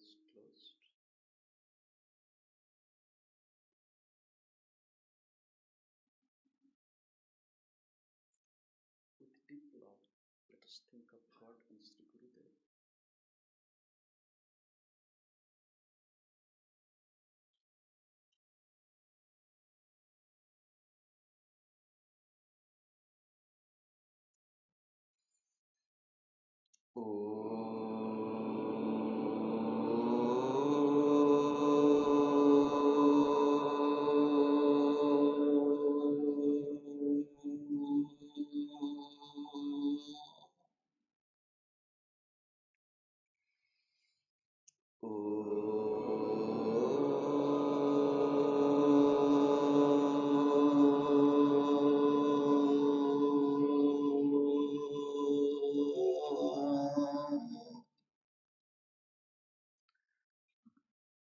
eyes closed. With deep love, let us think of God and Sri Gurudev.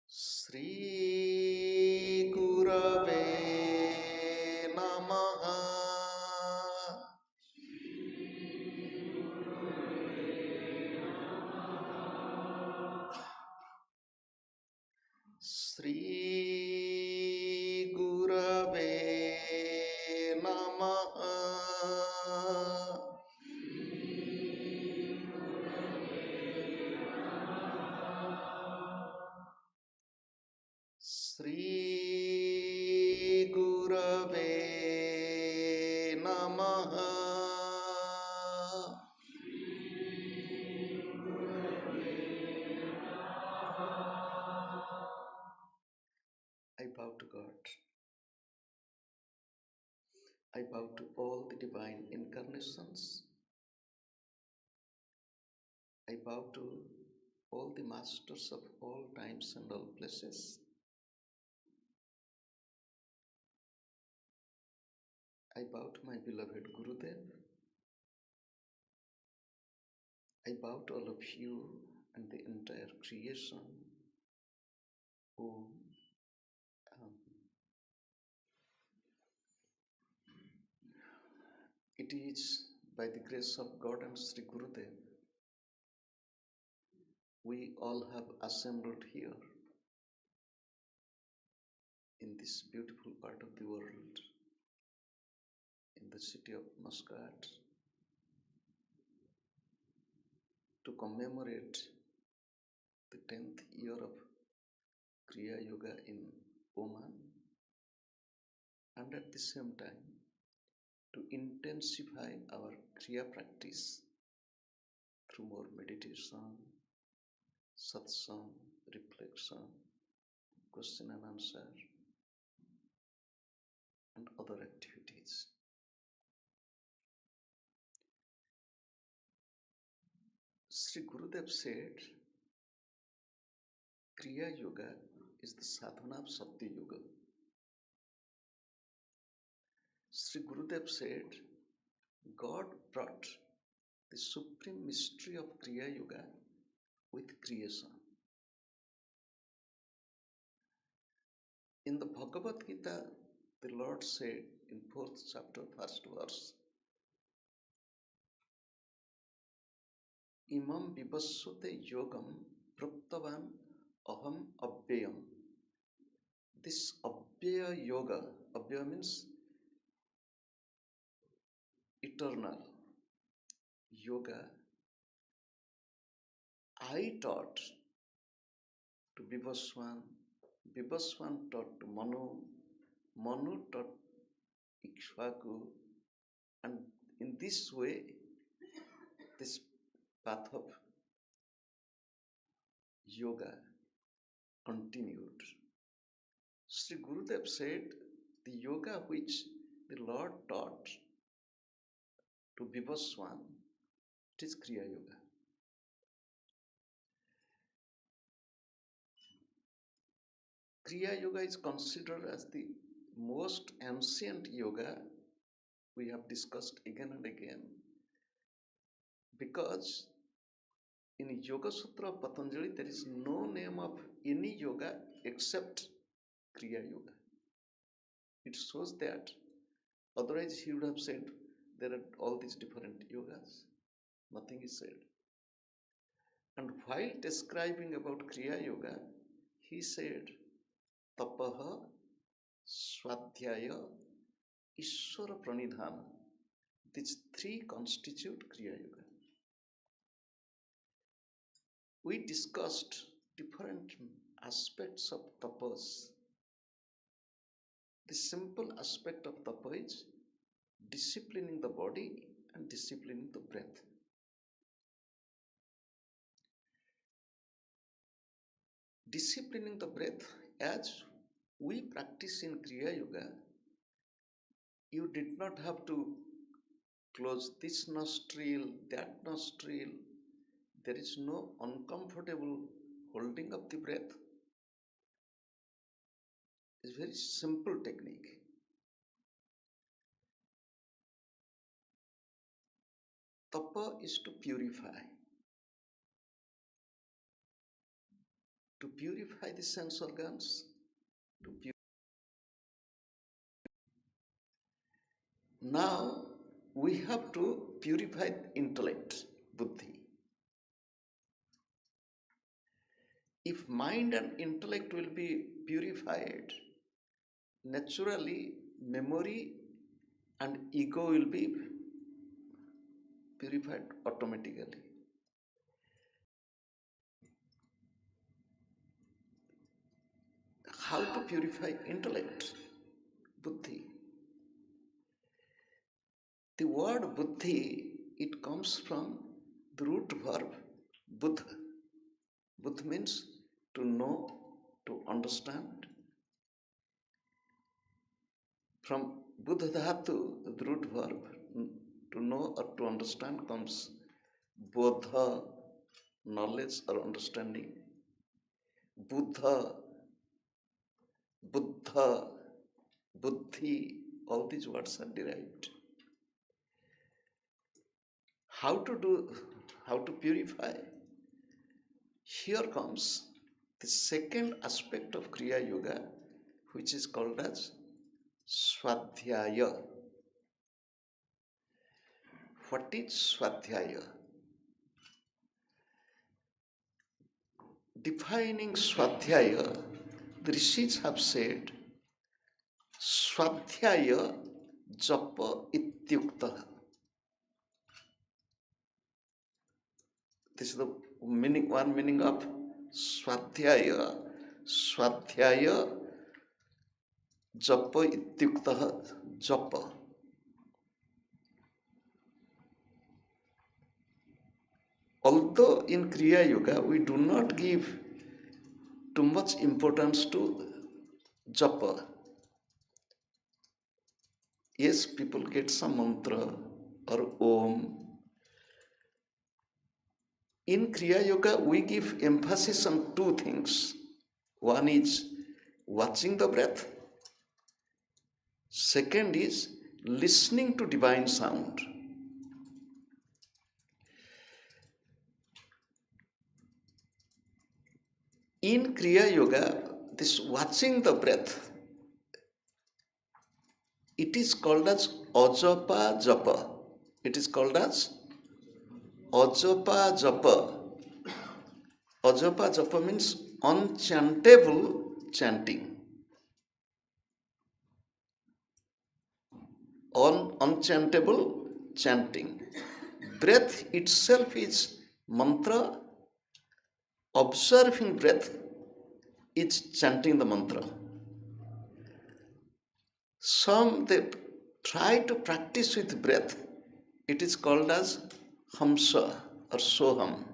Sri Gurave Namaha. Sri Gurave Namaha. Sri Gurave Namaha. I bow to God. I bow to all the divine incarnations. I bow to all the masters of all times and all places. I bow to my beloved Gurudev. I bow to all of you and the entire creation. Om. It is by the grace of God and Sri Gurudev we all have assembled here in this beautiful part of the world, in the city of Muscat, to commemorate the 10th year of Kriya Yoga in Oman, and at the same time to intensify our Kriya practice through more meditation, satsang, reflection, question and answer, and other activities. Sri Gurudev said, Kriya Yoga is the sadhana of Satya Yoga. Sri Gurudev said, God brought the supreme mystery of Kriya Yoga with creation. In the Bhagavad Gita, the Lord said in 4th chapter, 1st verse, Imam vivasvate yogam praptavan aham abhyayam. This abhyaya yoga, abhyaya means eternal yoga, I taught to Vivaswan, Vivaswan taught to Manu, Manu taught Ikshvaku, and in this way, this path of yoga continued. Sri Gurudev said, the yoga which the Lord taught to Vivaswan, it is Kriya Yoga. Kriya Yoga is considered as the most ancient yoga we have discussed again and again, because in Yoga Sutra of Patanjali there is no name of any yoga except Kriya Yoga. It shows that otherwise he would have said there are all these different yogas. Nothing is said. And while describing about Kriya Yoga, he said, Tapaha, Swadhyaya, Ishwara Pranidhana. These three constitute Kriya Yoga. We discussed different aspects of tapas. The simple aspect of tapa is disciplining the body and disciplining the breath. Disciplining the breath, as we practice in Kriya Yoga, you did not have to close this nostril, that nostril. There is no uncomfortable holding of the breath. It's a very simple technique. Tapa is to purify. To purify the sense organs, now we have to purify intellect, buddhi. If mind and intellect will be purified, naturally memory and ego will be purified automatically. How to purify intellect? Buddhi. The word buddhi, it comes from the root verb buddha. Buddha means to know, to understand. From buddha dhatu, the root verb to know or to understand comes bodha, knowledge or understanding. Buddha, buddha, buddhi, all these words are derived. How to purify? Here comes the second aspect of Kriya Yoga, which is called as Swadhyaya. What is Swadhyaya? Defining Swadhyaya, the rishis have said, Swadhyaya japa ityukta. This is the one meaning of Swadhyaya. Swadhyaya japa ityukta japa. Although in Kriya Yoga we do not give too much importance to japa. Yes, people get some mantra or om. In Kriya Yoga we give emphasis on two things. One is watching the breath. Second is listening to divine sound. In Kriya Yoga, this watching the breath, it is called as ajapa japa. It is called as ajapa japa. Ajapa japa means unchantable chanting. Unchantable chanting. Breath itself is mantra. Observing breath is chanting the mantra. Some they try to practice with breath. It is called as hamsa or soham.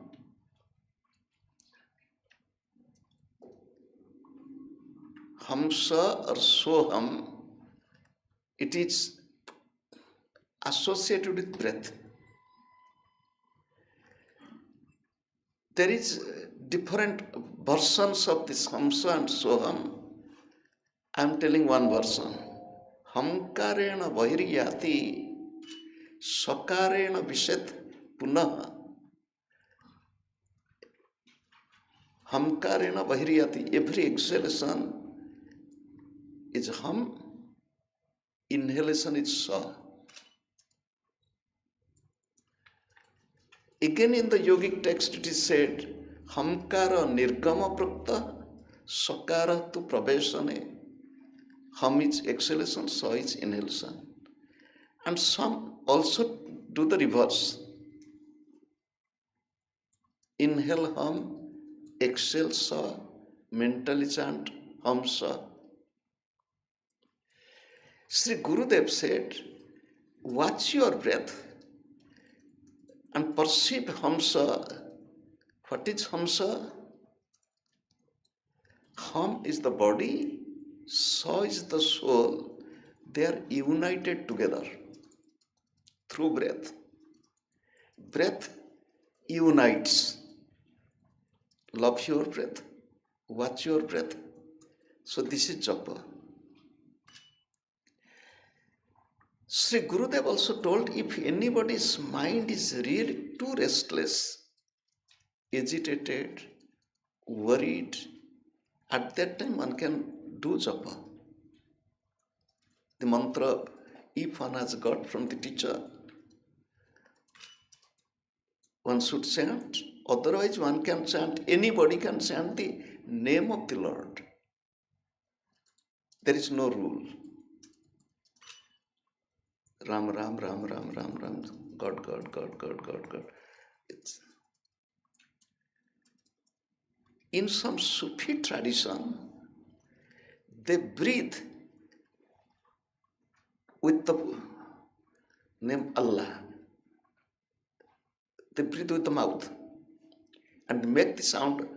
Hamsa or soham, it is associated with breath. There is different versions of this hamsa and soham. I am telling one version. Hamkarena vairiyati sakarena vishet punah. Hamkarena vairiyati. Every exhalation is hum, inhalation is sa. Again in the yogic text it is said, Hamkara nirgama prakta, sakara tu praveshane. Hum is exhalation, sa is inhalation. And some also do the reverse. Inhale hum, exhale sa, mentally chant hum sa. Sri Gurudev said, watch your breath and perceive hamsa. What is hamsa? Hum is the body, sa is the soul. They are united together through breath. Breath unites. Love your breath, watch your breath. So this is japa. Sri Gurudev also told, if anybody's mind is really too restless, agitated, worried, at that time one can do japa. The mantra, if one has got from the teacher, one should chant. Otherwise one can chant, anybody can chant the name of the Lord. There is no rule. Ram, Ram, Ram, Ram, Ram, Ram, God, God, God, God, God, God. It's in some Sufi tradition, they breathe with the name Allah. They breathe with the mouth and make the sound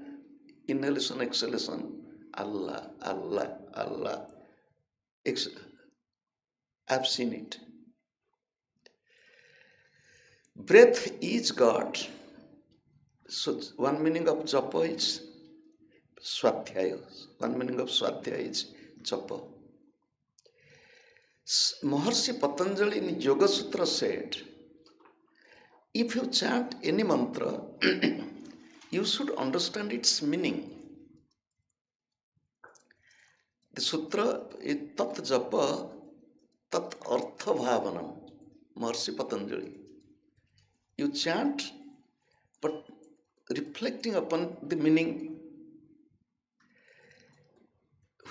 inhalation, exhalation, Allah, Allah, Allah. I've seen it. Breath is God. So one meaning of japa is swadhyaya. One meaning of swadhyaya is japa. Maharshi Patanjali in Yoga Sutra said, if you chant any mantra, you should understand its meaning. The sutra is tat japa tat artha bhavanam. Maharshi Patanjali. You chant, but reflecting upon the meaning.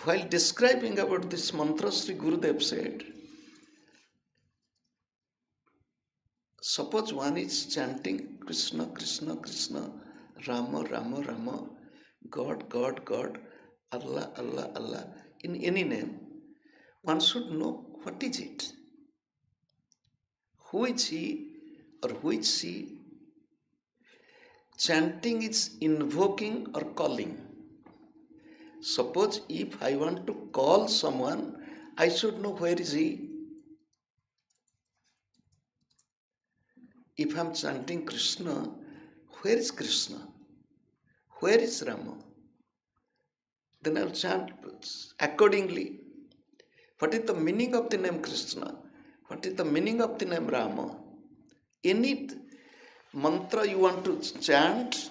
While describing about this mantra, Sri Gurudev said, suppose one is chanting Krishna, Krishna, Krishna, Rama, Rama, Rama, God, God, God, Allah, Allah, Allah, in any name, one should know what is it. Who is he or who is she? Chanting is invoking or calling. Suppose if I want to call someone, I should know where is he. If I am chanting Krishna, where is Krishna? Where is Rama? Then I will chant accordingly. What is the meaning of the name Krishna? What is the meaning of the name Rama? Any mantra you want to chant,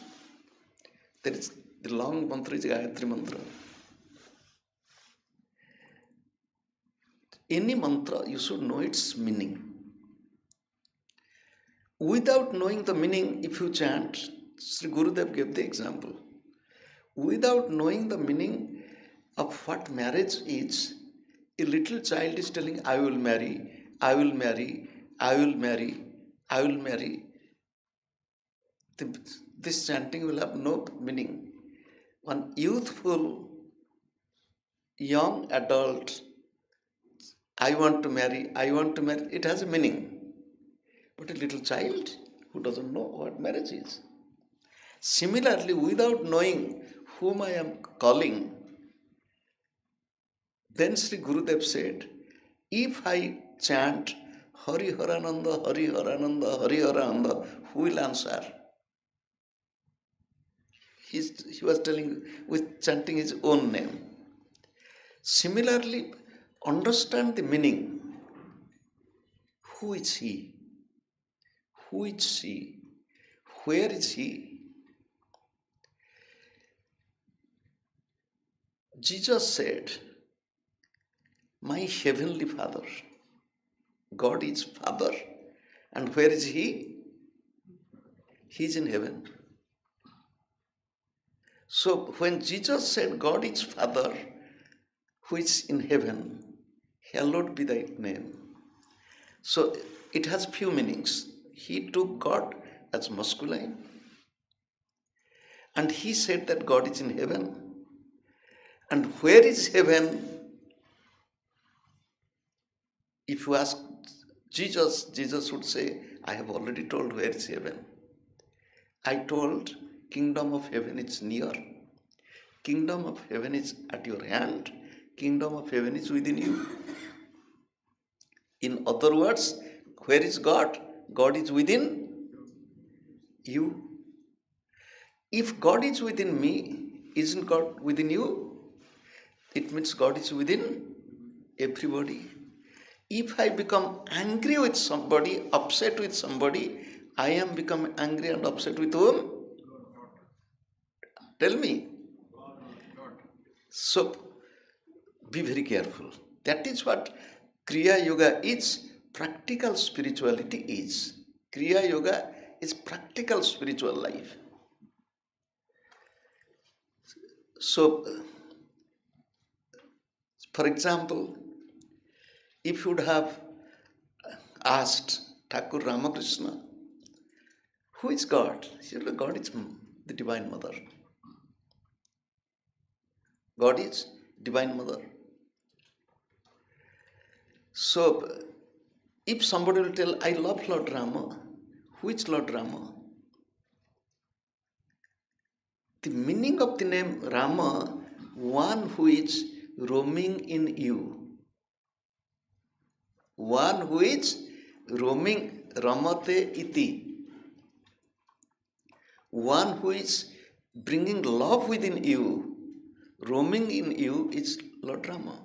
there is the long mantra is Gayatri mantra. Any mantra, you should know its meaning. Without knowing the meaning, if you chant, Sri Gurudev gave the example. Without knowing the meaning of what marriage is, a little child is telling, I will marry, I will marry, I will marry, I will marry. This chanting will have no meaning. One youthful, young adult, I want to marry, it has a meaning. But a little child who doesn't know what marriage is. Similarly, without knowing whom I am calling, then Sri Gurudev said, if I chant Hari Harananda, Hari Harananda, Hari Harananda, who will answer? He was telling with chanting his own name. Similarly, understand the meaning. Who is he? Who is she? Where is he? Jesus said, my heavenly Father. God is Father. And where is he? He is in heaven. So when Jesus said, God is Father, who is in heaven, hallowed be thy name. So it has few meanings. He took God as masculine, and he said that God is in heaven. And where is heaven? If you ask Jesus, Jesus would say, I have already told where is heaven. I told kingdom of heaven is near. Kingdom of heaven is at your hand. Kingdom of heaven is within you. In other words, where is God? God is within you. If God is within me, isn't God within you? It means God is within everybody. If I become angry with somebody, upset with somebody, I am become angry and upset with whom? Tell me. So be very careful. That is what Kriya Yoga is. Practical spirituality is. Kriya Yoga is practical spiritual life. So, for example, if you would have asked Thakur Ramakrishna, who is God? He said, God is the Divine Mother. God is Divine Mother. So, if somebody will tell, I love Lord Rama, who is Lord Rama? The meaning of the name Rama, one who is roaming in you. One who is roaming, Ramate iti. One who is bringing love within you, roaming in you is Lord Rama.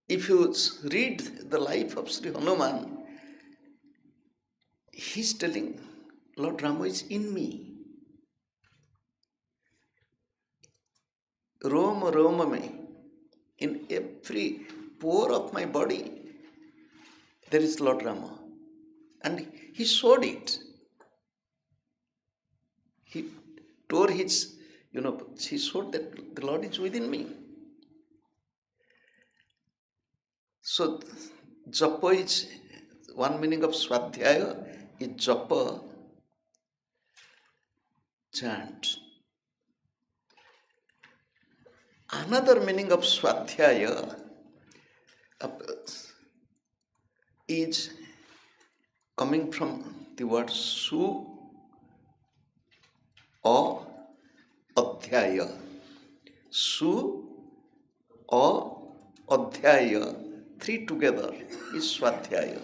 If you read the life of Sri Hanuman, he's telling Lord Rama is in me. Roma, Roma me. In every pore of my body, there is Lord Rama. And he showed it. He tore his, he showed that the Lord is within me. So, japa is, one meaning of Swadhyaya is japa, chant. Another meaning of Swadhyaya is coming from the word su or adhyaya. Su or adhyaya, three together is Swadhyaya.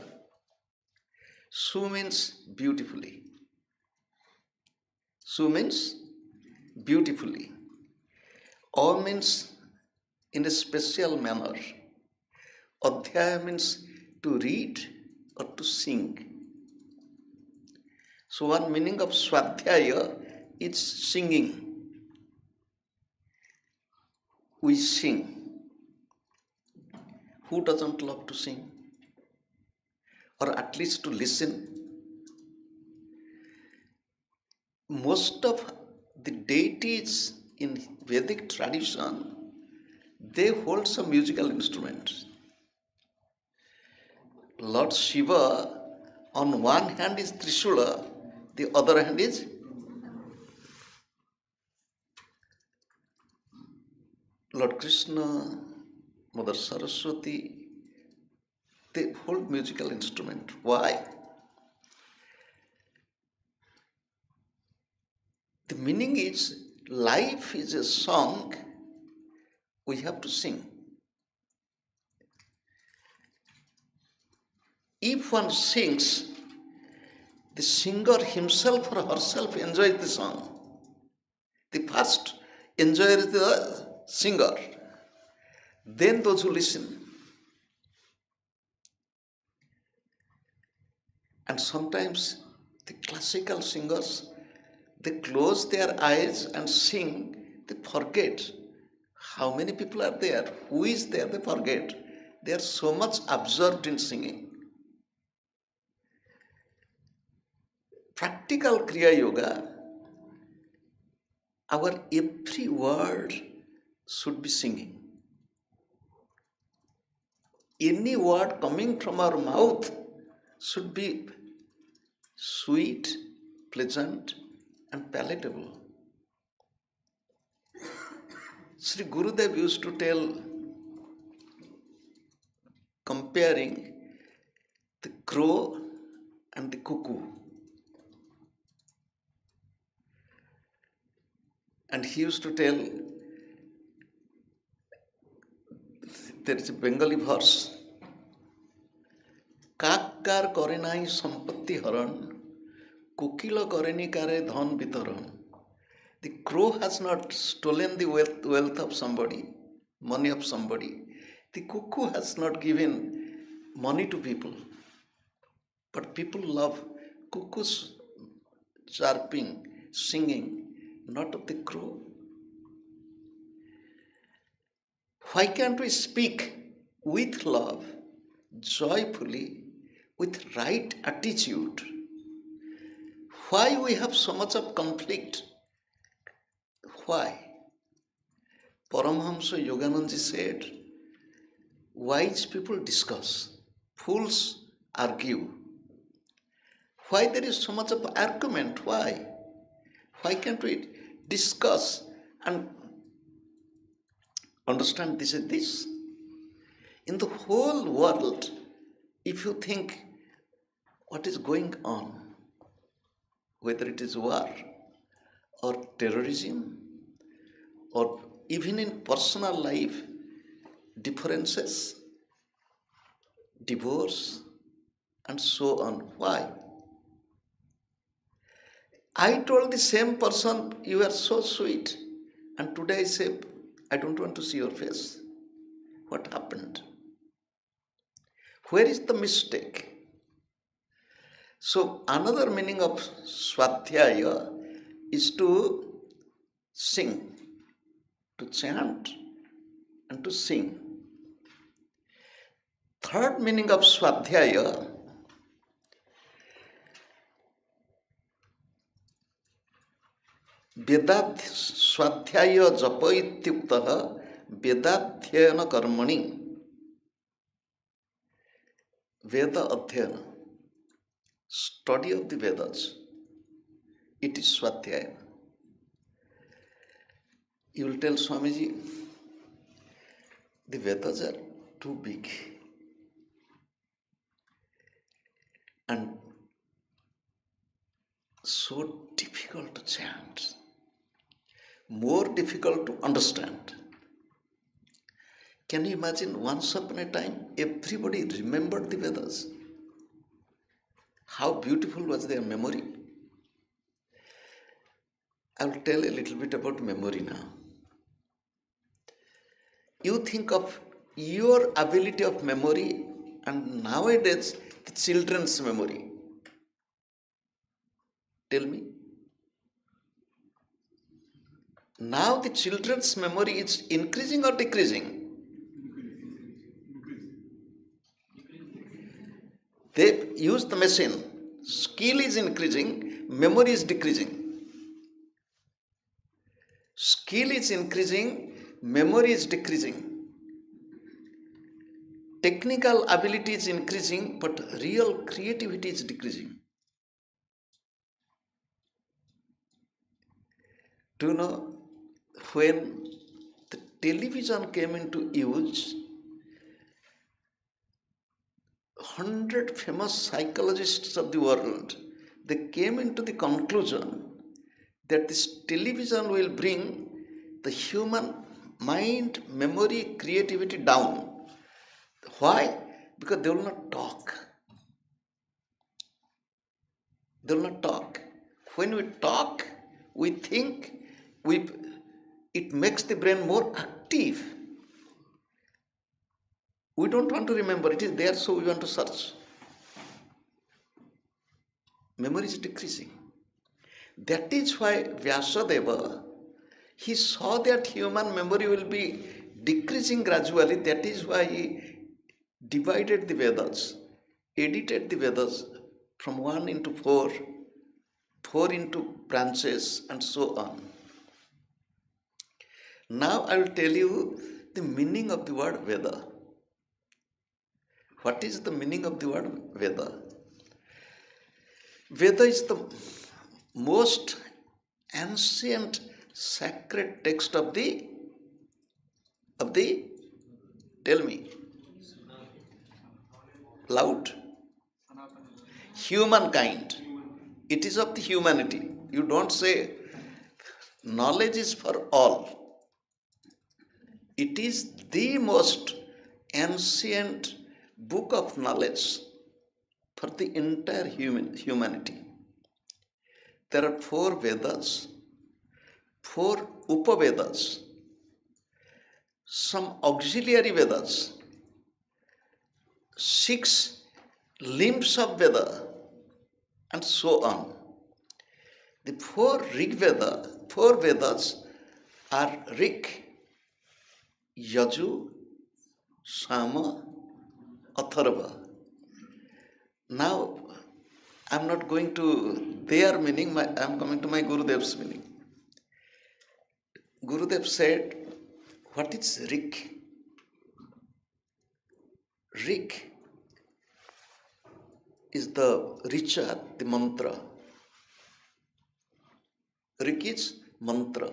Su means beautifully. Su means beautifully. Or means in a special manner. Adhyaya means to read or to sing. So one meaning of Swadhyaya is singing. We sing. Who doesn't love to sing? Or at least to listen? Most of the deities in Vedic tradition, they hold some musical instruments. Lord Shiva, on one hand is Trishula, the other hand is Lord Krishna, Mother Saraswati. They hold musical instrument. Why? The meaning is life is a song we have to sing. If one sings, the singer himself or herself enjoys the song. The first enjoyer is the singer, then those who listen. And sometimes the classical singers, they close their eyes and sing, they forget how many people are there, who is there, they forget. They are so much absorbed in singing. practical Kriya Yoga, our every word should be singing. Any word coming from our mouth should be sweet, pleasant, and palatable. Sri Gurudev used to tell, comparing the crow and the cuckoo. And he used to tell, there is a Bengali verse, কাককার করে নাই সম্পত্তি হরণ কুকিল করেনি কারে ধন বিতরণ. The crow has not stolen the wealth of somebody, money of somebody. The cuckoo has not given money to people. But people love cuckoo's chirping, singing, not of the crow. Why can't we speak with love, joyfully, with right attitude? Why we have so much of conflict? Why? Paramahamsa Yoganandaji said, wise people discuss, fools argue. Why there is so much of argument? Why? Why can't we discuss and understand this is this? In the whole world, if you think what is going on, whether it is war or terrorism or even in personal life, differences, divorce, and so on. Why? I told the same person, you are so sweet, and today I say, I don't want to see your face. What happened? Where is the mistake? So another meaning of Swadhyaya is to sing, to chant, and to sing. Third meaning of Swadhyaya, Swadhyaya japa ityuktah Vedadhyayana karmani. Veda Adhyayana, study of the Vedas. It is Swadhyaya. You will tell Swamiji, the Vedas are too big and so difficult to chant, more difficult to understand. Can you imagine, once upon a time, everybody remembered the Vedas? How beautiful was their memory? I will tell a little bit about memory now. You think of your ability of memory and nowadays the children's memory. Tell me. Now the children's memory is increasing or decreasing? They use the machine. Skill is increasing, memory is decreasing. Skill is increasing, memory is decreasing. Technical ability is increasing, but real creativity is decreasing. Do you know, when the television came into use, 100 famous psychologists of the world, they came into the conclusion that this television will bring the human mind, memory, creativity down. Why? Because they will not talk. They will not talk. When we talk, we think, it makes the brain more active. We don't want to remember, it is there, so we want to search. Memory is decreasing. That is why Vyasadeva, he saw that human memory will be decreasing gradually. That is why he divided the Vedas, edited the Vedas from 1 into 4, 4 into branches, and so on. Now I will tell you the meaning of the word Veda. What is the meaning of the word Veda? Veda is the most ancient sacred text of the tell me loud, humankind. It is of the humanity. You don't say knowledge is for all. It is the most ancient book of knowledge for the entire humanity. There are 4 Vedas, 4 Upavedas, some auxiliary Vedas, 6 limbs of Veda, and so on. The 4 Vedas are Rig, Yaju, Sama, Atharva. Now, I am not going to their meaning, I am coming to my Gurudev's meaning. Gurudev said, what is Rig? Rig is the richer, the mantra. Rig is mantra.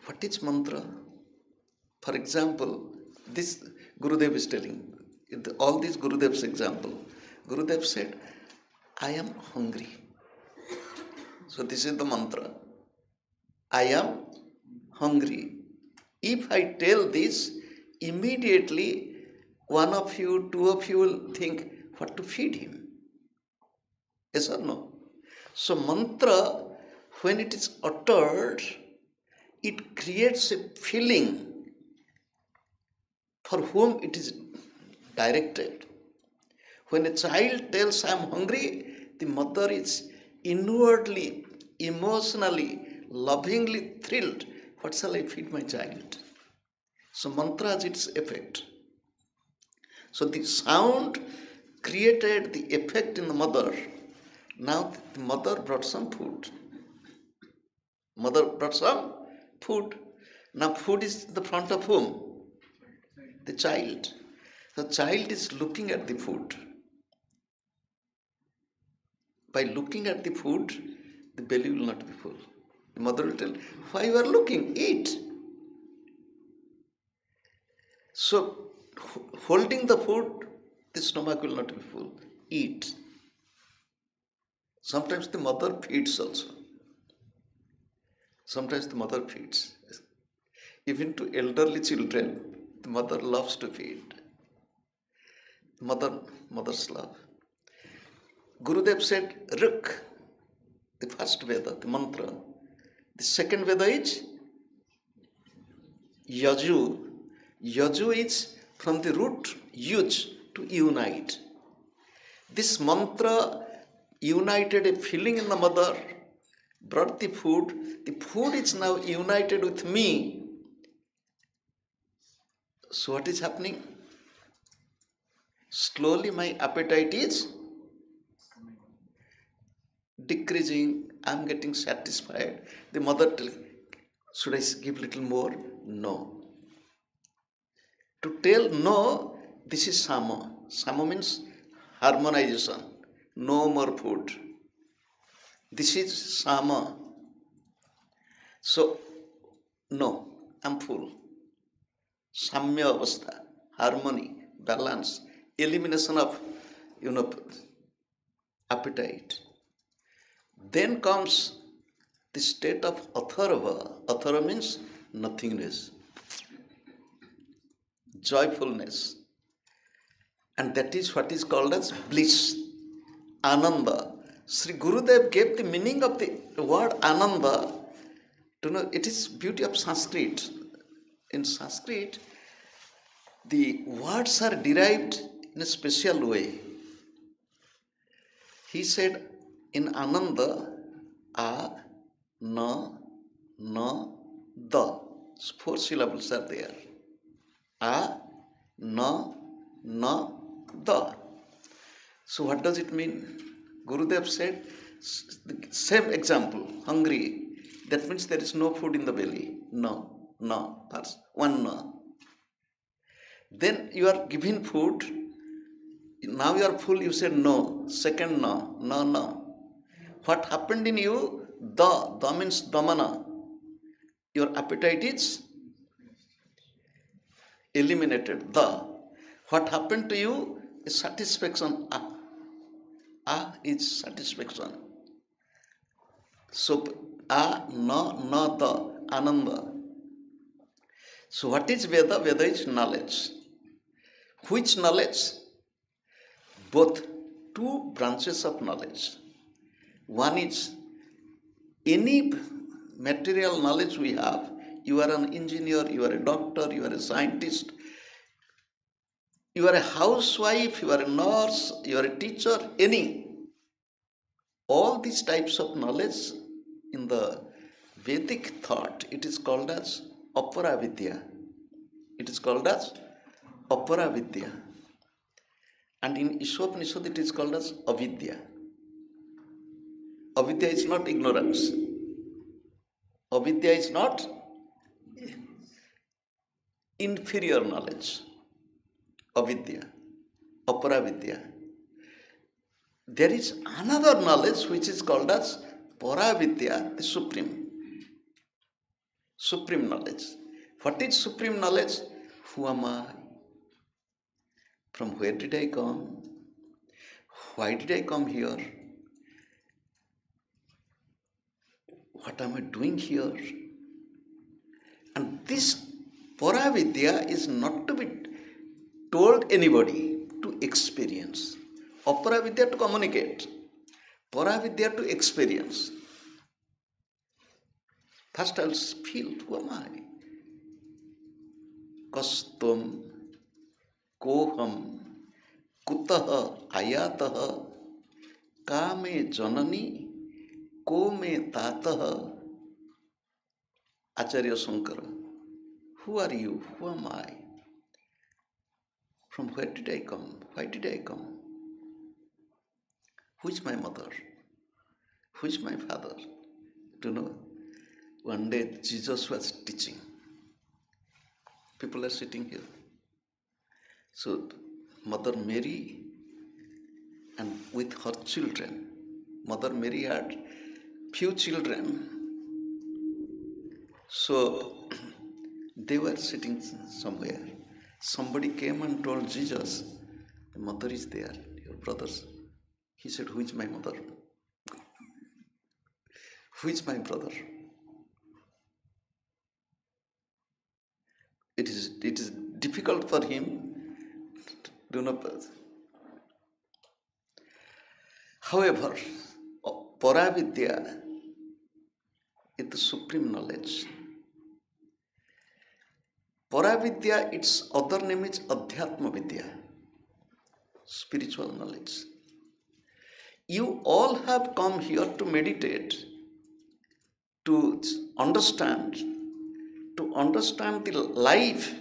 What is mantra? For example, this Gurudev is telling, all these Gurudev's example. Gurudev said, I am hungry. So this is the mantra. I am hungry. If I tell this, immediately one of you, 2 of you will think what to feed him. Yes or no? So mantra, when it is uttered, it creates a feeling for whom it is directed. When a child tells I am hungry, the mother is inwardly, emotionally, lovingly thrilled. What shall I feed my child? So mantra has its effect. So the sound created the effect in the mother. Now the mother brought some food. Mother brought some food. Now food is the front of whom? The child. The child is looking at the food. By looking at the food, the belly will not be full. The mother will tell, why you are looking? Eat. So, holding the food, the stomach will not be full. Eat. Sometimes the mother feeds also. Sometimes the mother feeds. Even to elderly children, the mother loves to feed. Mother's love. Gurudev said, Rik, the first Veda, the mantra. The second Veda is Yaju. Yaju is from the root yuj, to unite. This mantra united a feeling in the mother, brought the food. The food is now united with me. So what is happening? Slowly my appetite is decreasing. I am getting satisfied. The mother tells, should I give little more? No. To tell no, this is sama. Sama means harmonization. No more food. This is sama. So, no, I'm full. Samya avastha, harmony, balance, elimination of, appetite. Then comes the state of atharva. Atharva means nothingness, joyfulness. And that is what is called as bliss, ananda. Sri Gurudev gave the meaning of the word ananda. To know, it is beauty of Sanskrit. In Sanskrit, the words are derived in a special way. He said in Ananda, a, na, da. 4 syllables are there. A, na, da. So what does it mean? Gurudev said, same example, hungry. That means there is no food in the belly. No, no, first, one no. Then you are given food. Now you are full, you said no. Second no, no, no. What happened in you? The means damana. Your appetite is eliminated. What happened to you is satisfaction. Is satisfaction. So no, the ananda. So what is Veda? Veda is knowledge. Which knowledge? Both two branches of knowledge. One is any material knowledge we have. You are an engineer, you are a doctor, you are a scientist, you are a housewife, you are a nurse, you are a teacher, any. All these types of knowledge in the Vedic thought, it is called as Apara Vidya. It is called as Apara Vidya. And in Ishopanishad it is called as Avidya. Avidya is not ignorance. Avidya is not inferior knowledge. Avidya, Aparavidya. There is another knowledge which is called as Paravidya, the supreme. Supreme knowledge. What is supreme knowledge? Who am I? From where did I come? Why did I come here? What am I doing here? And this Paravidya is not to be told anybody, to experience. Aparavidya to communicate. Paravidya to experience. First I'll feel, who am I? Kastum, koham, kutah, ayatah, kame janani, ko me tatah. Acharya Shankara. Who are you? Who am I? From where did I come? Why did I come? Who is my mother? Who is my father? Do you know? One day Jesus was teaching. People are sitting here. So Mother Mary and with her children, Mother Mary had few children. So they were sitting somewhere. Somebody came and told Jesus, the mother is there, your brothers. He said, who is my mother? Who is my brother? It is difficult for him to do not. However, Paravidya is the supreme knowledge. Paravidya, its other name is Adhyatma Vidya, spiritual knowledge. You all have come here to meditate, to understand the life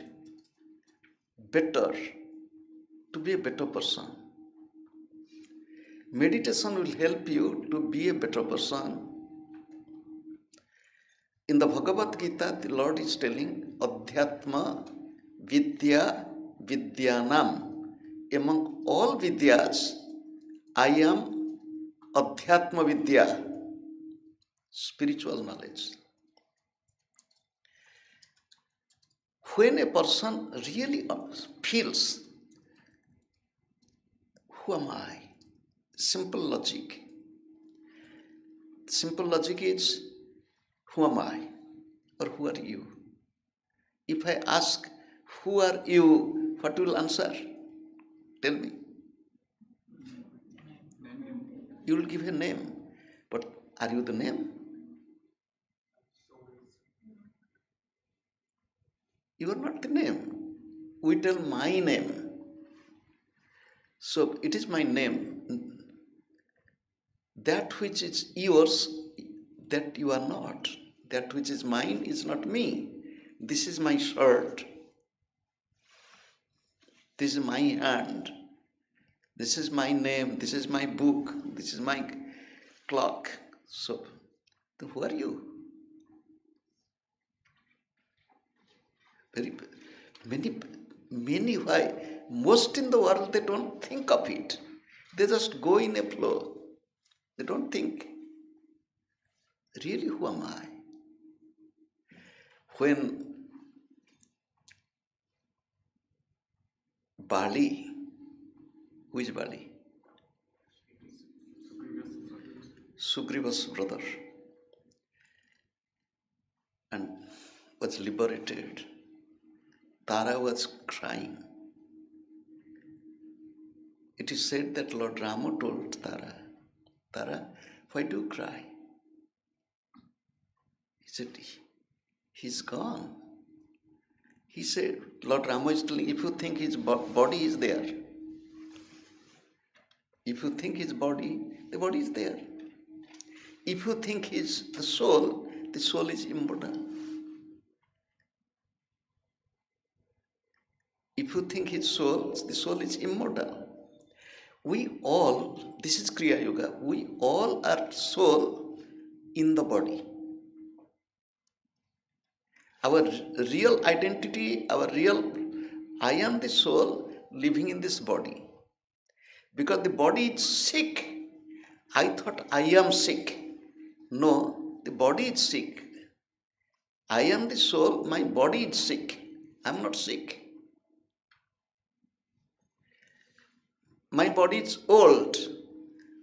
better, to be a better person. Meditation will help you to be a better person. In the Bhagavad Gita, the Lord is telling Adhyatma Vidya Vidyanam. Among all Vidyas, I am Adhyatma Vidya, spiritual knowledge. When a person really feels, who am I? Simple logic. Simple logic is, who am I? Or who are you? If I ask, who are you? What will answer? Tell me. You will give a name. But are you the name? You are not the name. We tell my name. So it is my name. That which is yours, that you are not. That which is mine is not me. This is my shirt. This is my hand. This is my name, this is my book, this is my clock. So, who are you? Very many why? Most in the world they don't think of it. They just go in a flow. They don't think, really, who am I? When Bali, who is Bali? Sugriva's brother, and was liberated. Tara was crying. It is said that Lord Rama told Tara, Tara, why do you cry? He said, he's gone. He said, Lord Rama is telling, if you think his body is there, if you think his body, the body is there. If you think he's the soul is immortal. If you think his soul, the soul is immortal. We all, this is Kriya Yoga, we all are soul in the body. Our real identity, our real, I am the soul living in this body. Because the body is sick. I thought I am sick. No, the body is sick. I am the soul, my body is sick. I am not sick. My body is old.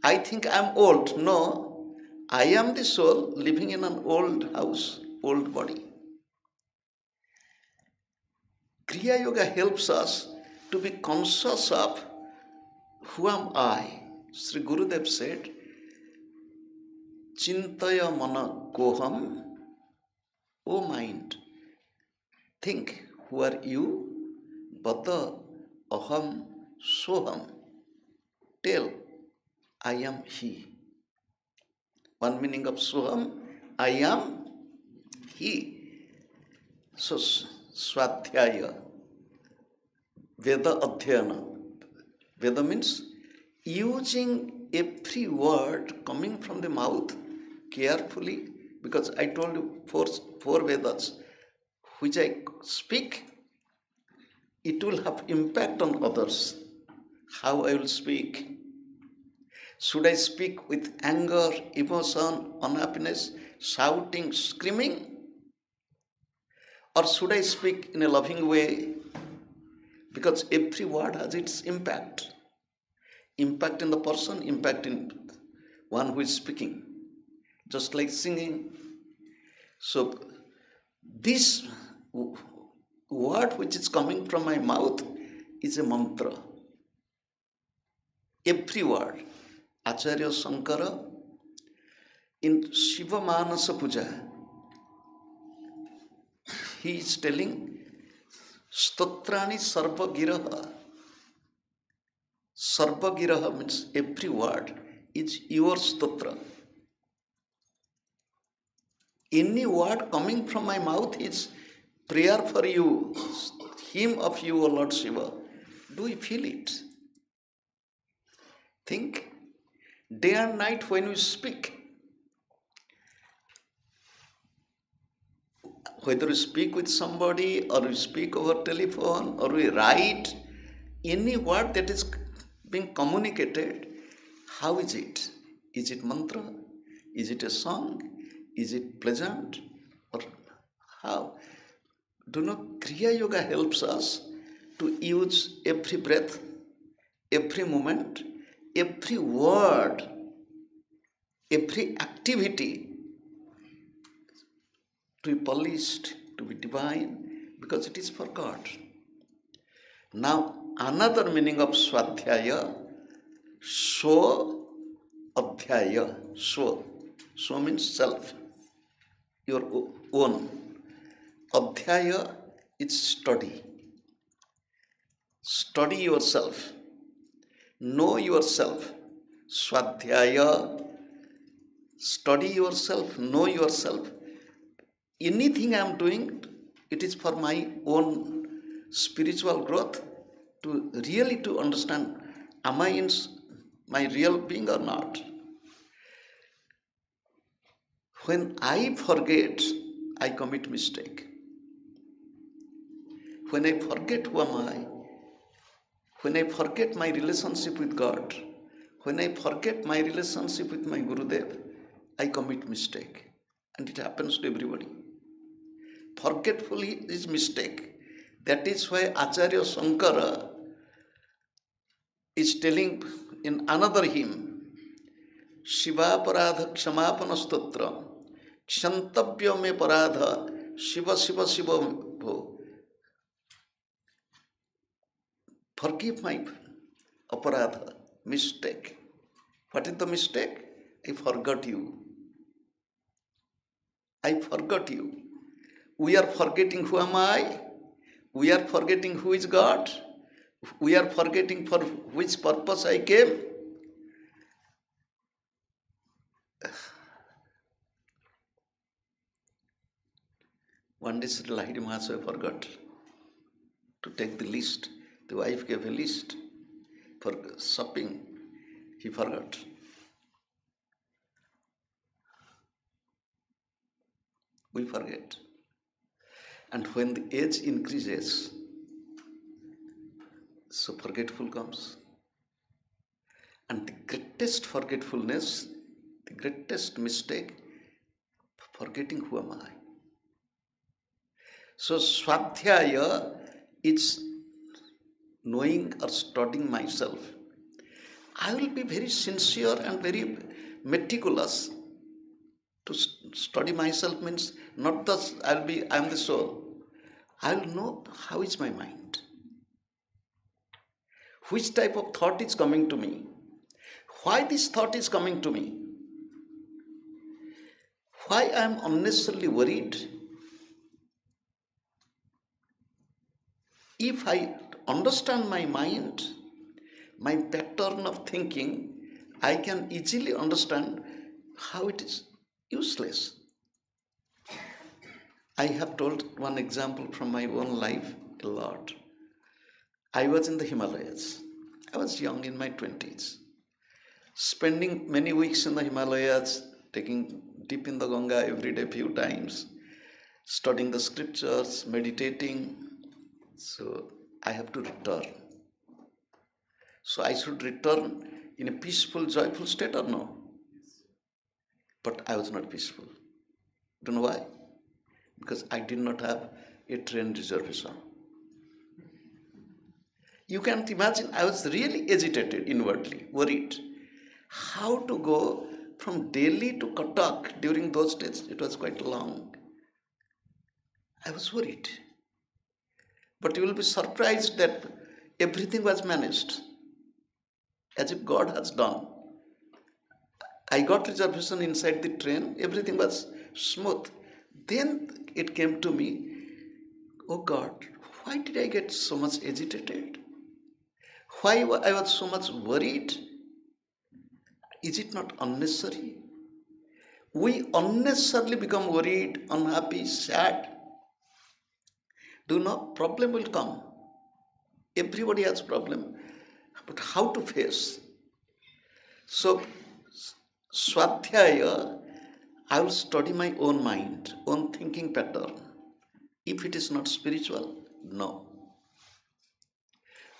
I think I am old. No, I am the soul living in an old house, old body. Kriya Yoga helps us to be conscious of who am I. Sri Gurudev said, Chintaya mana koham, O mind, think, who are you? Bada aham soham, tell, I am he. One meaning of soham, I am he. So, Swadhyaya, Veda Adhyana. Veda means using every word coming from the mouth carefully, because I told you four Vedas, which I speak, it will have impact on others. How I will speak. Should I speak with anger, emotion, unhappiness, shouting, screaming? Or should I speak in a loving way? Because every word has its impact. Impact in the person, impact in one who is speaking. Just like singing. So, this word which is coming from my mouth is a mantra. Every word. Acharya Shankara in Shiva Manasa Puja, he is telling Stotrani Sarva Giraha. Sarva Giraha means every word is your stotra. Any word coming from my mouth is prayer for you, hymn of you, O Lord Shiva. Do you feel it? Think, day and night when we speak, whether we speak with somebody or we speak over telephone or we write, any word that is being communicated, how is it? Is it mantra? Is it a song? Is it pleasant? Or how? Do you know, Kriya Yoga helps us to use every breath, every moment, every word, every activity to be polished, to be divine, because it is for God. Now, another meaning of Swadhyaya, So Adhyaya, So means self, your own. Adhyaya is study. Study yourself. Know yourself. Swadhyaya, study yourself, know yourself. Anything I am doing, it is for my own spiritual growth, to really to understand Am I in my real being or not? When I forget, I commit mistake. When I forget who am I, when I forget my relationship with God, when I forget my relationship with my Gurudev, I commit mistake. And it happens to everybody. Forgetfully is mistake. That is why Acharya Shankara is telling in another hymn, Shivaparadha Kshamapana Stotra, Kshantabhya me paradha, Shiva Shiva Shiva Bho. Forgive my aparadha, mistake. What is the mistake? I forgot you. I forgot you. We are forgetting who am I. We are forgetting who is God. We are forgetting for which purpose I came. One day Sri Lahiri Mahasaya forgot to take the list. The wife gave a list for shopping. He forgot. We forget. And when the age increases, so forgetful comes. And the greatest forgetfulness, the greatest mistake, forgetting who am I. So Swadhyaya is knowing or studying myself. I will be very sincere and very meticulous. To study myself means not that I am the soul. I will know how is my mind. Which type of thought is coming to me. Why this thought is coming to me. Why I am unnecessarily worried. If I understand my mind, my pattern of thinking, I can easily understand how it is useless. I have told one example from my own life a lot. I was in the Himalayas. I was young in my 20s. Spending many weeks in the Himalayas, taking dip in the Ganga every day few times, studying the scriptures, meditating. So I have to return. So I should return in a peaceful, joyful state or no? But I was not peaceful. Don't know why? Because I did not have a train reservation. You can't imagine, I was really agitated inwardly, worried. How to go from Delhi to Cuttack during those days? It was quite long. I was worried. But you will be surprised that everything was managed as if God has done. I got reservation inside the train, everything was smooth. Then it came to me, oh God, why did I get so much agitated? Why I was so much worried? Is it not unnecessary? We unnecessarily become worried, unhappy, sad. Do not, problem will come. Everybody has problem. But how to face? So, Swadhyaya, I will study my own mind, own thinking pattern. If it is not spiritual, no.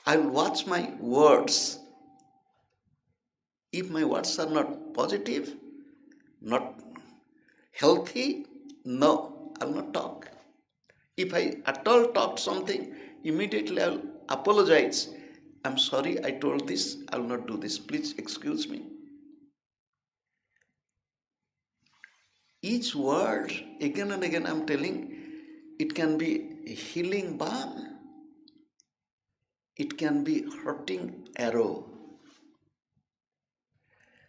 I will watch my words. If my words are not positive, not healthy, no, I will not talk. If I at all talk something, immediately I will apologize. I'm sorry I told this, I will not do this. Please excuse me. Each word, again and again I'm telling, it can be a healing balm. It can be hurting arrow.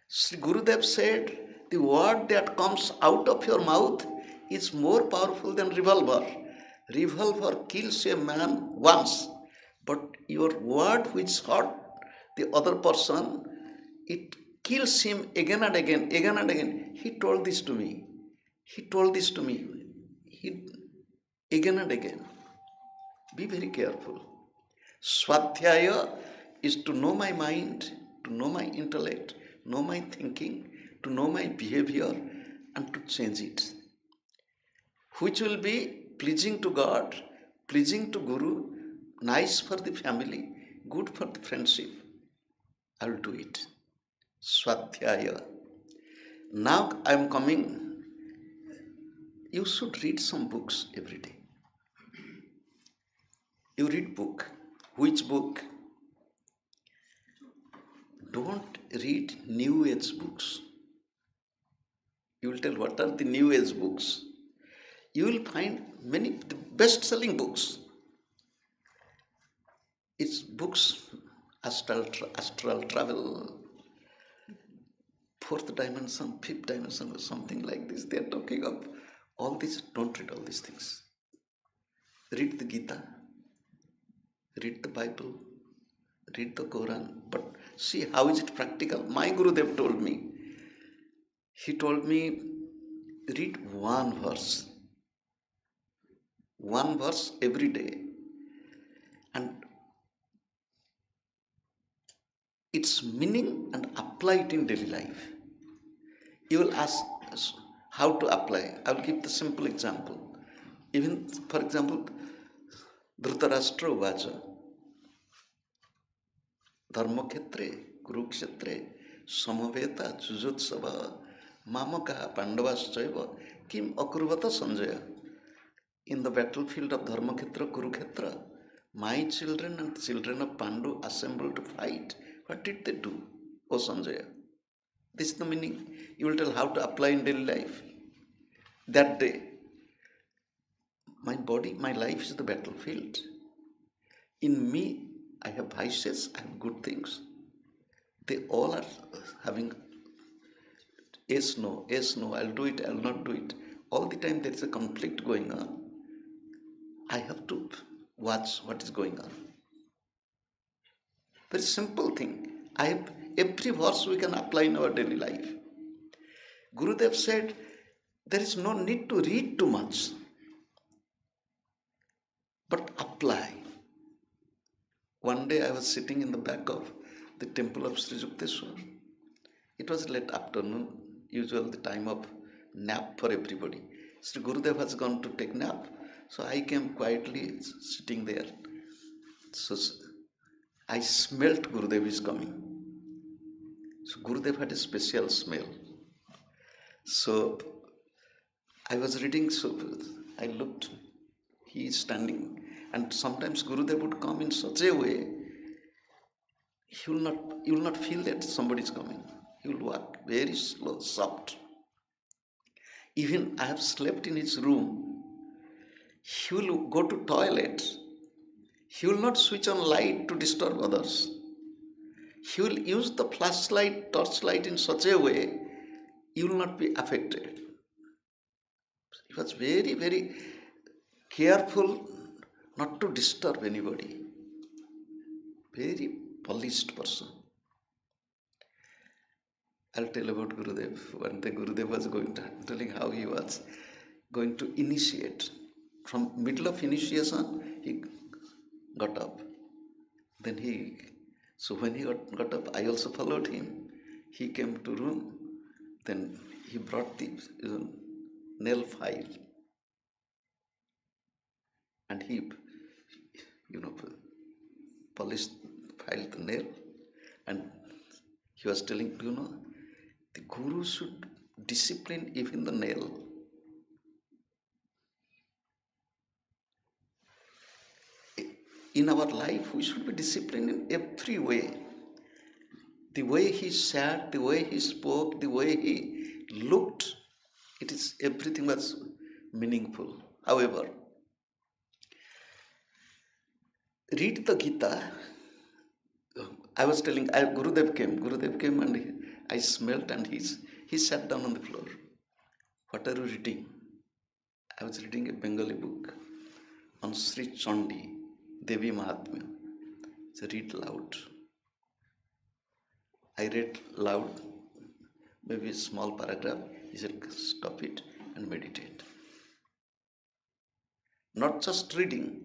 Sri Gurudev said, the word that comes out of your mouth is more powerful than revolver. Revolver kills a man once, but your word which hurt the other person, it kills him again and again, again and again. He told this to me. He told this to me. Again and again. Be very careful. Swadhyaya is to know my mind, to know my intellect, know my thinking, to know my behavior, and to change it, which will be pleasing to God, pleasing to Guru, nice for the family, good for the friendship. I will do it. Swadhyaya. Now I am coming. You should read some books every day. You read book. Which book? Don't read New Age books. You will tell what are the New Age books. You will find many the best-selling books. It's books, astral travel, fourth dimension, fifth dimension, or something like this. They are talking of all this. Don't read all these things. Read the Gita, read the Bible, read the Quran, but see how is it practical. My Gurudev told me. He told me, read one verse every day, and its meaning and apply it in daily life. You will ask how to apply. I will give the simple example. Even, for example, Dhritarashtra Vacha, Dharmakhetre, Kurukshetre, Samaveta, Jujutsava, Mamaka, Pandavaschaiva, Kim Akurvata Sanjaya. In the battlefield of Dharmakhetra, Kurukshetra, my children and the children of Pandu assembled to fight. What did they do, O Sanjaya? This is the meaning. You will tell how to apply in daily life. That day, my body, my life is the battlefield. In me, I have vices, I have good things. They all are having yes, no, I'll do it, I'll not do it. All the time there is a conflict going on. I have to watch what is going on. Very simple thing. I have every verse we can apply in our daily life. Gurudev said, there is no need to read too much, but apply. One day I was sitting in the back of the temple of Sri Yukteswar. It was late afternoon, usual the time of nap for everybody. Sri Gurudev has gone to take nap, so I came quietly sitting there. So I smelt Gurudev is coming. So Gurudev had a special smell. So I was reading, so I looked, he is standing, and sometimes Gurudev would come in such a way, you will not feel that somebody is coming. He will walk very slow, soft. Even I have slept in his room. He will go to toilet. He will not switch on light to disturb others. He will use the flashlight, torchlight in such a way you will not be affected. He was very, very careful not to disturb anybody. Very polished person. I'll tell about Gurudev. One day Gurudev was telling how he was going to initiate. From middle of initiation, he got up. Then so when he got up, I also followed him. He came to room. Then he brought the nail file, and he, polished, filed the nail, and he was telling, the Guru should discipline even the nail. In our life, we should be disciplined in every way. The way he sat, the way he spoke, the way he looked, everything was meaningful. However, read the Gita. I was telling, Gurudev came and I smelt, and he sat down on the floor. What are you reading? I was reading a Bengali book on Sri Chandi, Devi Mahatmya. So read loud. I read loud, maybe a small paragraph. He said, stop it and meditate. Not just reading,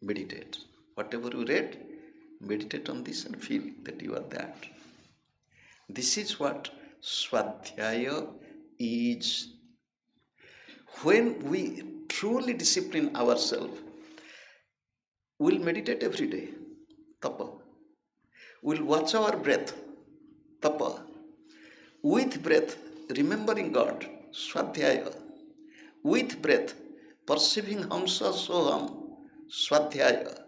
meditate. Whatever you read, Meditate on this and feel that you are that. This is what Swadhyaya is. When we truly discipline ourselves, we'll meditate every day, tapa. We'll watch our breath, tapa. With breath, remembering God, Swadhyaya. With breath, perceiving Hamsa Soham, Swadhyaya.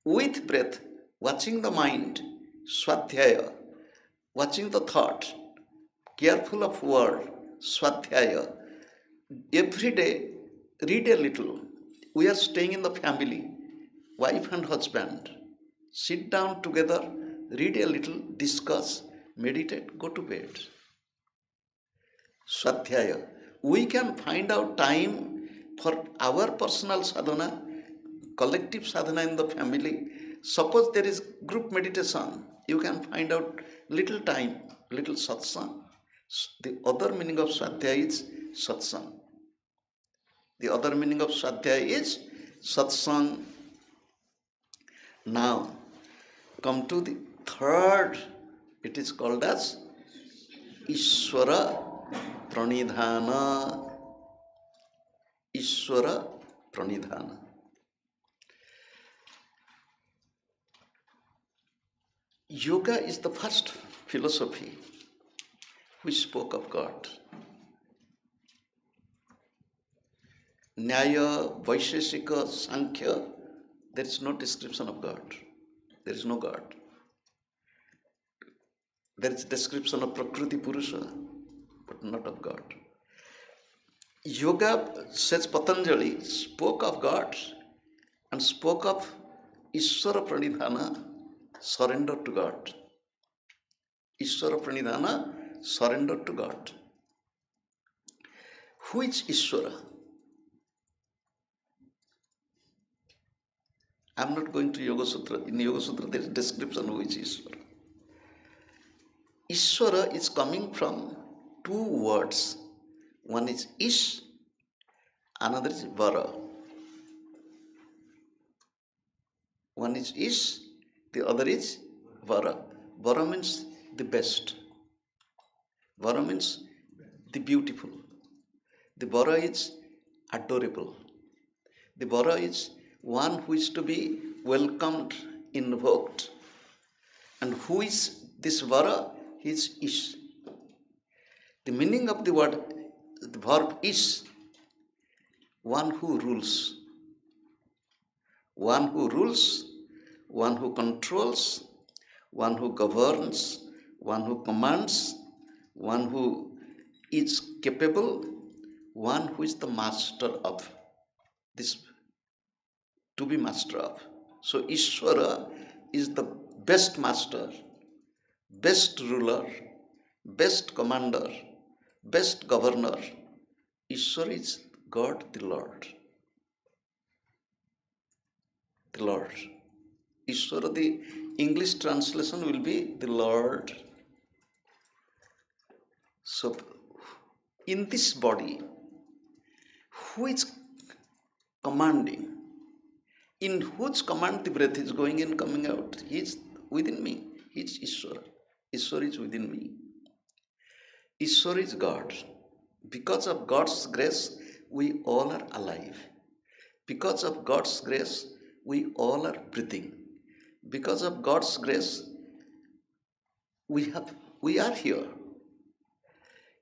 With breath, watching the mind, Swadhyaya. Watching the thought, careful of word, Swadhyaya. Every day, read a little. We are staying in the family, wife and husband. Sit down together, read a little, discuss, meditate, go to bed. Swadhyaya. We can find out time for our personal sadhana, collective sadhana in the family. Suppose there is group meditation, you can find out little time, little satsang. The other meaning of Swadhyaya is satsang. The other meaning of Swadhyaya is satsang. Now, come to the third. It is called as Ishvara Pranidhana. Ishvara Pranidhana. Yoga is the first philosophy which spoke of God. Nyaya, Vaisheshika, Sankhya, there is no description of God. There is no God. There is description of Prakriti Purusha, but not of God. Yoga, says Patanjali, spoke of God and spoke of Ishvara Pranidhana, surrender to God. Ishvara Pranidhana, surrender to God. Who is Ishvara? I am not going to Yoga Sutra. In Yoga Sutra, there is a description who is Ishvara. Ishvara is coming from two words. One is Ish, another is Vara. One is Ish, the other is Vara. Vara means the best. Vara means the beautiful. The Vara is adorable. The Vara is one who is to be welcomed, invoked. And who is this Vara? He is Ish. The meaning of the word, the verb is one who rules. One who rules, one who controls, one who governs, one who commands, one who is capable, one who is the master of this, to be master of. So Ishvara is the best master, best ruler, best commander, best governor. Ishvara is God the Lord. The Lord. Ishvara, the English translation will be the Lord. So, in this body, who is commanding? In whose command the breath is going in, coming out? He is within me. He is Ishvara. Ishvara is within me. Ishvara is God. Because of God's grace, we all are alive. Because of God's grace, we all are breathing. Because of God's grace, we are here.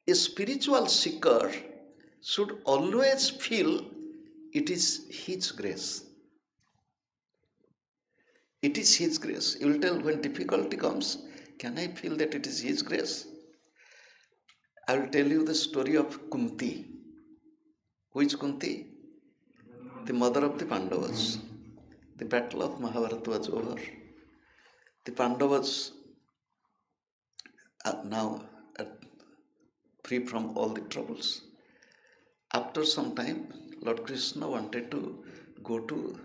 A spiritual seeker should always feel it is His grace. It is His grace. You will tell, when difficulty comes, can I feel that it is His grace? I will tell you the story of Kunti. Who is Kunti? The mother of the Pandavas. The battle of Mahabharata was over. The Pandavas are now free from all the troubles. After some time, Lord Krishna wanted to go to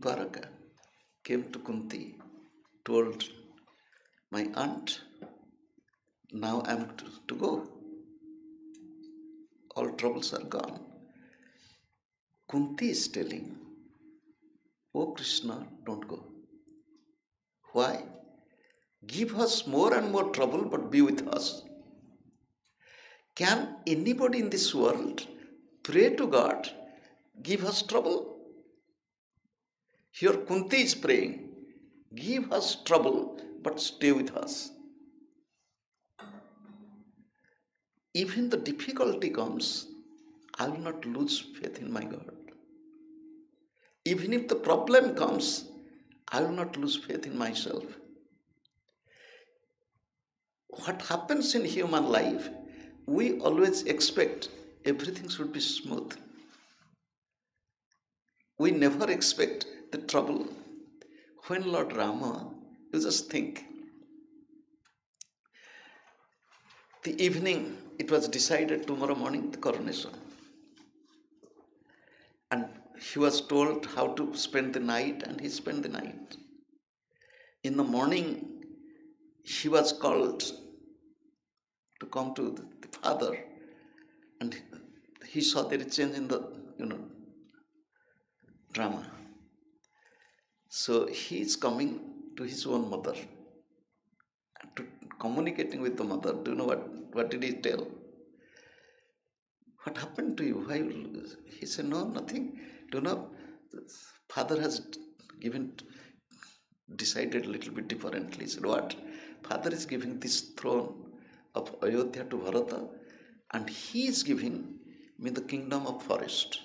Dwaraka. Came to Kunti, told, my aunt, now I am to go. All troubles are gone. Kunti is telling, oh Krishna, don't go. Why? Give us more and more trouble, but be with us. Can anybody in this world pray to God, give us trouble? Here Kunti is praying, give us trouble, but stay with us. Even the difficulty comes, I will not lose faith in my God. Even if the problem comes, I will not lose faith in myself. What happens in human life, we always expect everything should be smooth. We never expect the trouble. When Lord Rama, you just think, the evening it was decided tomorrow morning the coronation. And he was told how to spend the night, and he spent the night. In the morning, he was called to come to the father, and he saw there is change in the drama. So he is coming to his own mother, to communicating with the mother. Do you know what did he tell? What happened to you? Why? He said, no, nothing. Do you know, father has decided a little bit differently. He said, what? Father is giving this throne of Ayodhya to Bharata, and he is giving me the kingdom of forest.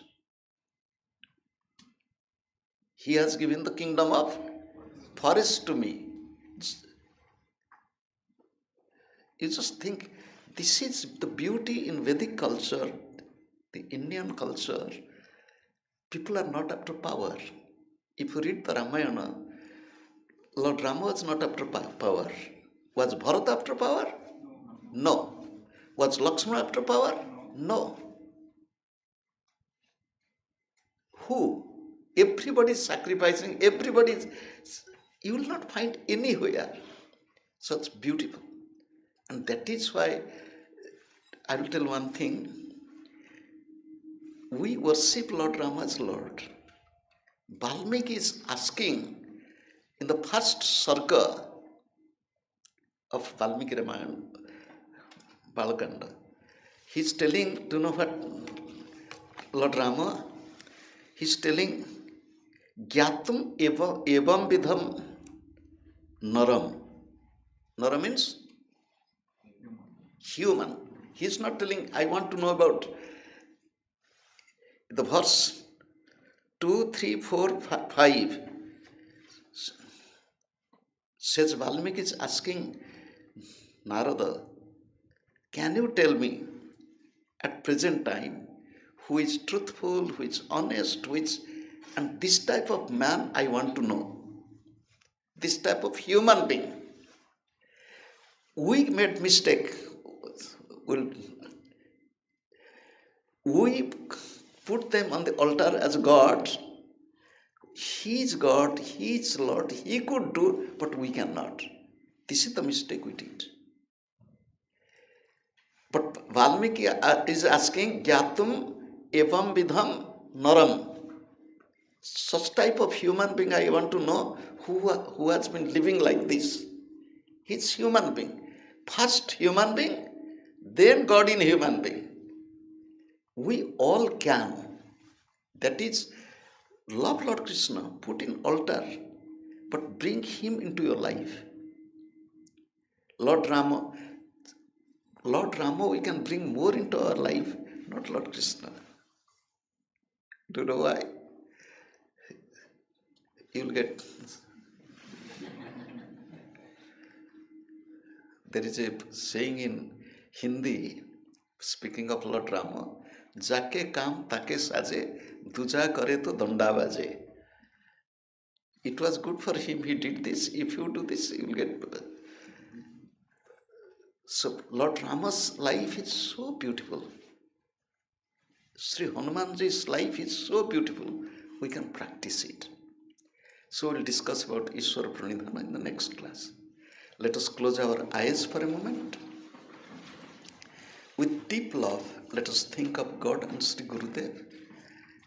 He has given the kingdom of forest to me. You just think, this is the beauty in Vedic culture, the Indian culture. People are not after power. If you read the Ramayana, Lord Rama was not after power. Was Bharata after power? No. Was Lakshmana after power? No. Who? Everybody is sacrificing, everybody is, you will not find anywhere such beautiful. And that is why I will tell one thing. We worship Lord Rama as Lord. Valmiki is asking in the first sarga of Valmiki Ramayana, Balakanda, he's telling, do you know what, Lord Rama, he's telling, Gyatum evam vidham naram. Naram means human. He's not telling, I want to know about the verse 2, 3, 4, 5. Says Valmiki is asking Narada, can you tell me at present time who is truthful, who is honest, and this type of man I want to know. This type of human being. We made mistake. We put them on the altar as God. He is God, He is Lord, He could do, but we cannot. This is the mistake we did. But Valmiki is asking, Gyatum evam vidham naram. Such type of human being I want to know who has been living like this. He's human being. First human being, then God in human being. We all can. That is, love Lord Krishna, put in altar, but bring him into your life. Lord Rama we can bring more into our life, not Lord Krishna. Do you know why? You'll get, there is a saying in Hindi, speaking of Lord Rama, Jake kam take saje, duja kare to danda baje. It was good for him, he did this. If you do this, you will get. So Lord Rama's life is so beautiful. Sri Hanumanji's life is so beautiful. We can practice it. So we'll discuss about Ishwara Pranidhana in the next class. Let us close our eyes for a moment. With deep love, let us think of God and Sri Gurudev.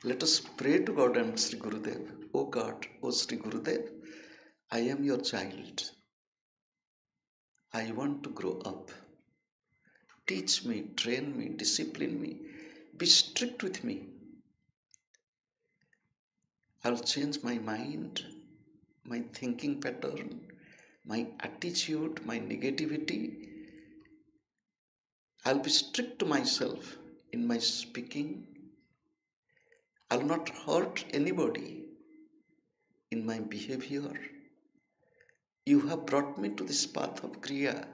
Let us pray to God and Sri Gurudev. O God, O Sri Gurudev, I am your child. I want to grow up. Teach me, train me, discipline me. Be strict with me. I'll change my mind, my thinking pattern, my attitude, my negativity. I'll be strict to myself in my speaking. I'll not hurt anybody in my behavior. You have brought me to this path of Kriya.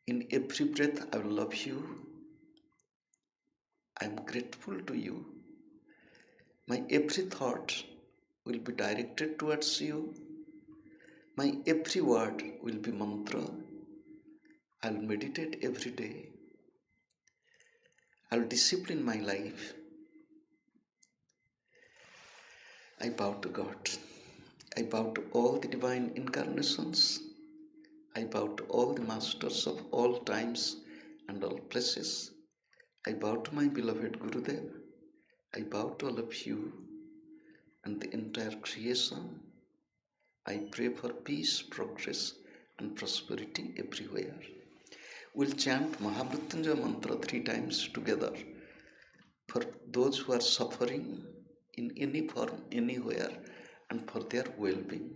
In every breath, I will love you. I am grateful to you. My every thought will be directed towards you. My every word will be mantra. I'll meditate every day. I'll discipline my life. I bow to God. I bow to all the divine incarnations. I bow to all the masters of all times and all places. I bow to my beloved Gurudev. I bow to all of you and the entire creation. I pray for peace, progress and prosperity everywhere. We'll chant Mahamrityunjaya mantra 3 times together for those who are suffering in any form, anywhere, and for their well-being.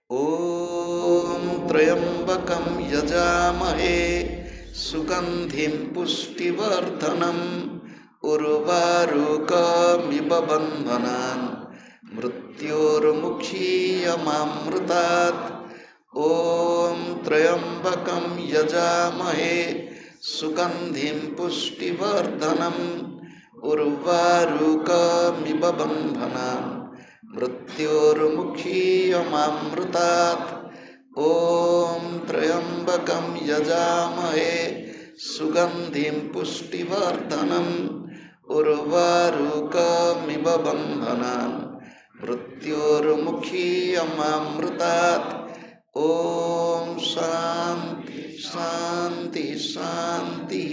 Om Trayambakam Yajamahe Sugandhim Pushtivardhanam Urvarukamiva Bandhanan Mrityormukhiyamamrutat. Om Trayambakam Yajamahe Sugandhim Pushtivardhanam Urvarukamiva Bandhanan Mrityormukhiyamamrutat. Om Trayambakam Yajamahe Sugandhim Pushtivardhanam Urvarukamiva Bandhanan Mrityormukhiyamamrutat. Om Shanti Shanti Shanti.